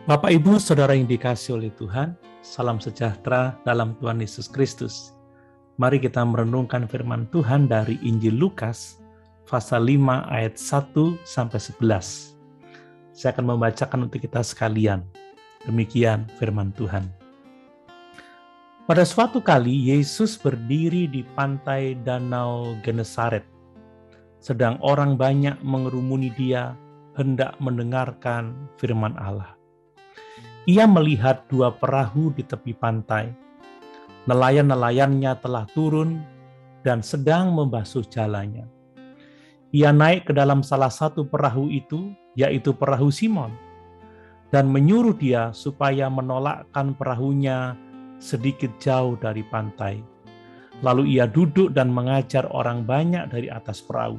Bapak, Ibu, Saudara yang dikasihi oleh Tuhan, salam sejahtera dalam Tuhan Yesus Kristus. Mari kita merenungkan firman Tuhan dari Injil Lukas, pasal 5 ayat 1-11. Saya akan membacakan untuk kita sekalian. Demikian firman Tuhan. Pada suatu kali, Yesus berdiri di pantai Danau Genesaret. Sedang orang banyak mengerumuni dia, hendak mendengarkan firman Allah. Ia melihat dua perahu di tepi pantai. Nelayan-nelayannya telah turun dan sedang membasuh jalannya. Ia naik ke dalam salah satu perahu itu, yaitu perahu Simon, dan menyuruh dia supaya menolakkan perahunya sedikit jauh dari pantai. Lalu ia duduk dan mengajar orang banyak dari atas perahu.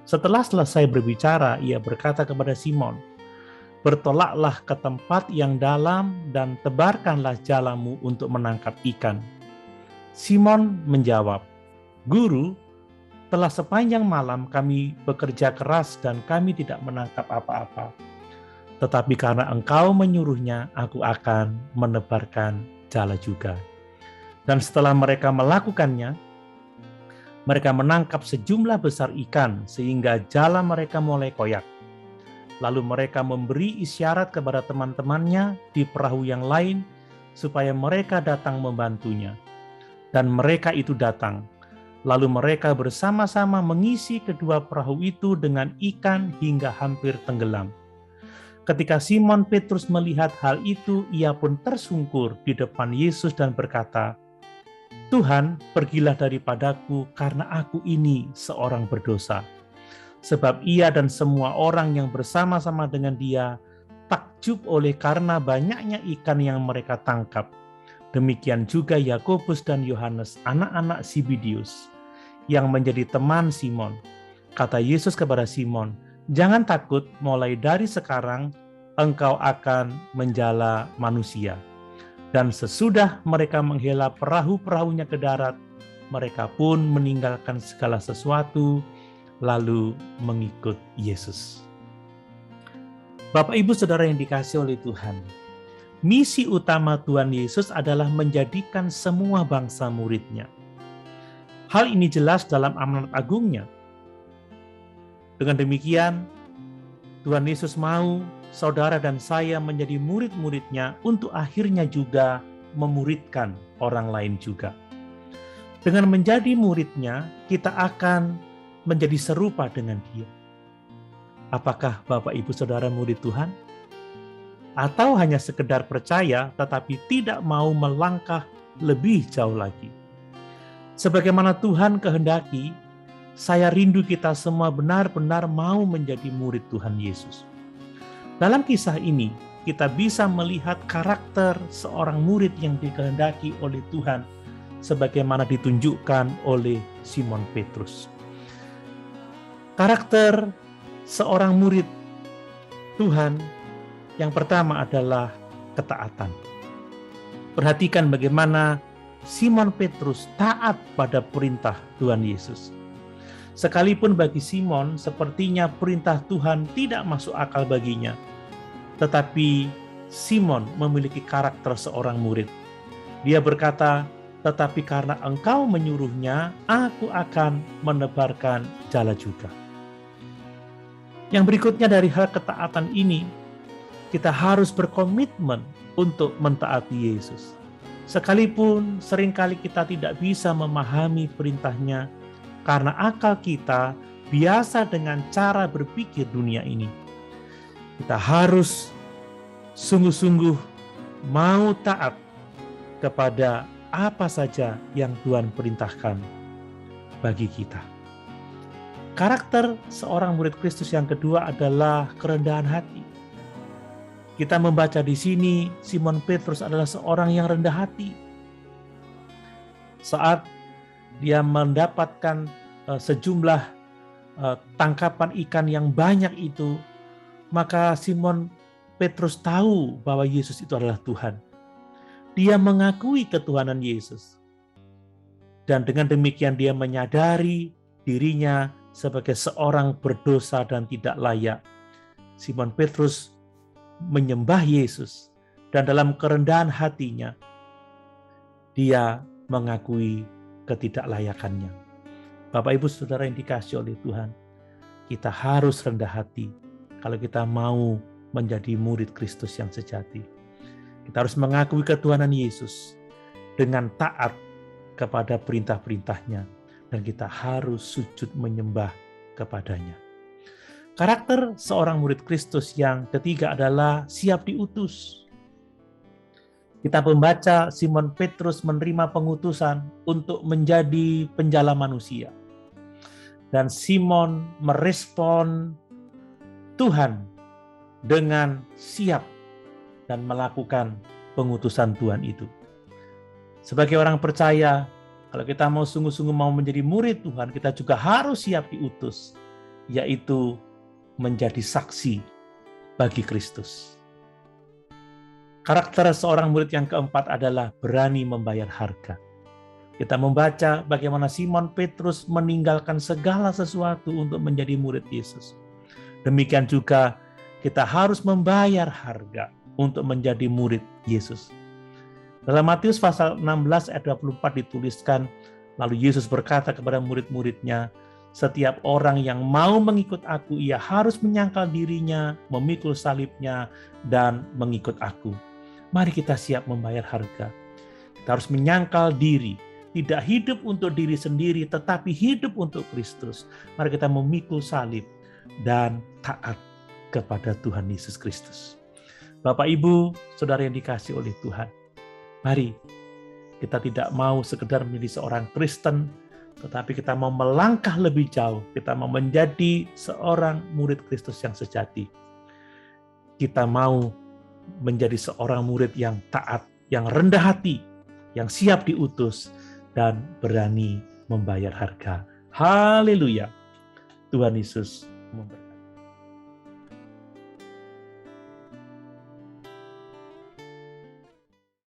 Setelah selesai berbicara, ia berkata kepada Simon, "Bertolaklah ke tempat yang dalam dan tebarkanlah jalamu untuk menangkap ikan." Simon menjawab, "Guru, telah sepanjang malam kami bekerja keras dan kami tidak menangkap apa-apa. Tetapi karena engkau menyuruhnya, aku akan menebarkan jala juga." Dan setelah mereka melakukannya, mereka menangkap sejumlah besar ikan sehingga jala mereka mulai koyak. Lalu mereka memberi isyarat kepada teman-temannya di perahu yang lain supaya mereka datang membantunya. Dan mereka itu datang. Lalu mereka bersama-sama mengisi kedua perahu itu dengan ikan hingga hampir tenggelam. Ketika Simon Petrus melihat hal itu, ia pun tersungkur di depan Yesus dan berkata, "Tuhan, pergilah daripadaku karena aku ini seorang berdosa." Sebab ia dan semua orang yang bersama-sama dengan dia takjub oleh karena banyaknya ikan yang mereka tangkap. Demikian juga Yakobus dan Yohanes, anak-anak Zebedeus, yang menjadi teman Simon. Kata Yesus kepada Simon, "Jangan takut, mulai dari sekarang engkau akan menjala manusia." Dan sesudah mereka menghela perahu-perahunya ke darat, mereka pun meninggalkan segala sesuatu lalu mengikut Yesus. Bapak, Ibu, Saudara yang dikasihi oleh Tuhan, misi utama Tuhan Yesus adalah menjadikan semua bangsa murid-Nya. Hal ini jelas dalam amanat agungnya. Dengan demikian, Tuhan Yesus mau saudara dan saya menjadi murid-murid-Nya untuk akhirnya juga memuridkan orang lain juga. Dengan menjadi murid-Nya, kita akan menjadi serupa dengan Dia. Apakah Bapak, Ibu, Saudara murid Tuhan? Atau hanya sekedar percaya tetapi tidak mau melangkah lebih jauh lagi? Sebagaimana Tuhan kehendaki, saya rindu kita semua benar-benar mau menjadi murid Tuhan Yesus. Dalam kisah ini, kita bisa melihat karakter seorang murid yang dikehendaki oleh Tuhan sebagaimana ditunjukkan oleh Simon Petrus. Karakter seorang murid Tuhan yang pertama adalah ketaatan. Perhatikan bagaimana Simon Petrus taat pada perintah Tuhan Yesus. Sekalipun bagi Simon sepertinya perintah Tuhan tidak masuk akal baginya, tetapi Simon memiliki karakter seorang murid. Dia berkata, "Tetapi karena engkau menyuruhnya, aku akan menebarkan jala juga." Yang berikutnya dari hal ketaatan ini, kita harus berkomitmen untuk mentaati Yesus. Sekalipun seringkali kita tidak bisa memahami perintahnya karena akal kita biasa dengan cara berpikir dunia ini. Kita harus sungguh-sungguh mau taat kepada apa saja yang Tuhan perintahkan bagi kita. Karakter seorang murid Kristus yang kedua adalah kerendahan hati. Kita membaca di sini, Simon Petrus adalah seorang yang rendah hati. Saat dia mendapatkan sejumlah tangkapan ikan yang banyak itu, maka Simon Petrus tahu bahwa Yesus itu adalah Tuhan. Dia mengakui ketuhanan Yesus. Dan dengan demikian dia menyadari dirinya sebagai seorang berdosa dan tidak layak. Simon Petrus menyembah Yesus, dan dalam kerendahan hatinya, dia mengakui ketidaklayakannya. Bapak, Ibu, Saudara yang dikasihi oleh Tuhan, kita harus rendah hati kalau kita mau menjadi murid Kristus yang sejati. Kita harus mengakui ketuhanan Yesus dengan taat kepada perintah-perintahnya, dan kita harus sujud menyembah kepadanya. Karakter seorang murid Kristus yang ketiga adalah siap diutus. Kita membaca Simon Petrus menerima pengutusan untuk menjadi penjala manusia. Dan Simon merespon Tuhan dengan siap dan melakukan pengutusan Tuhan itu. Sebagai orang percaya, kalau kita mau sungguh-sungguh mau menjadi murid Tuhan, kita juga harus siap diutus, yaitu menjadi saksi bagi Kristus. Karakter seorang murid yang keempat adalah berani membayar harga. Kita membaca bagaimana Simon Petrus meninggalkan segala sesuatu untuk menjadi murid Yesus. Demikian juga kita harus membayar harga untuk menjadi murid Yesus. Dalam Matius pasal 16 ayat 24 dituliskan, lalu Yesus berkata kepada murid-muridnya, setiap orang yang mau mengikut aku, ia harus menyangkal dirinya, memikul salibnya, dan mengikut aku. Mari kita siap membayar harga. Kita harus menyangkal diri, tidak hidup untuk diri sendiri, tetapi hidup untuk Kristus. Mari kita memikul salib dan taat kepada Tuhan Yesus Kristus. Bapak, Ibu, Saudara yang dikasihi oleh Tuhan, mari kita tidak mau sekedar menjadi seorang Kristen, tetapi kita mau melangkah lebih jauh. Kita mau menjadi seorang murid Kristus yang sejati. Kita mau menjadi seorang murid yang taat, yang rendah hati, yang siap diutus, dan berani membayar harga. Haleluya. Tuhan Yesus memberkati.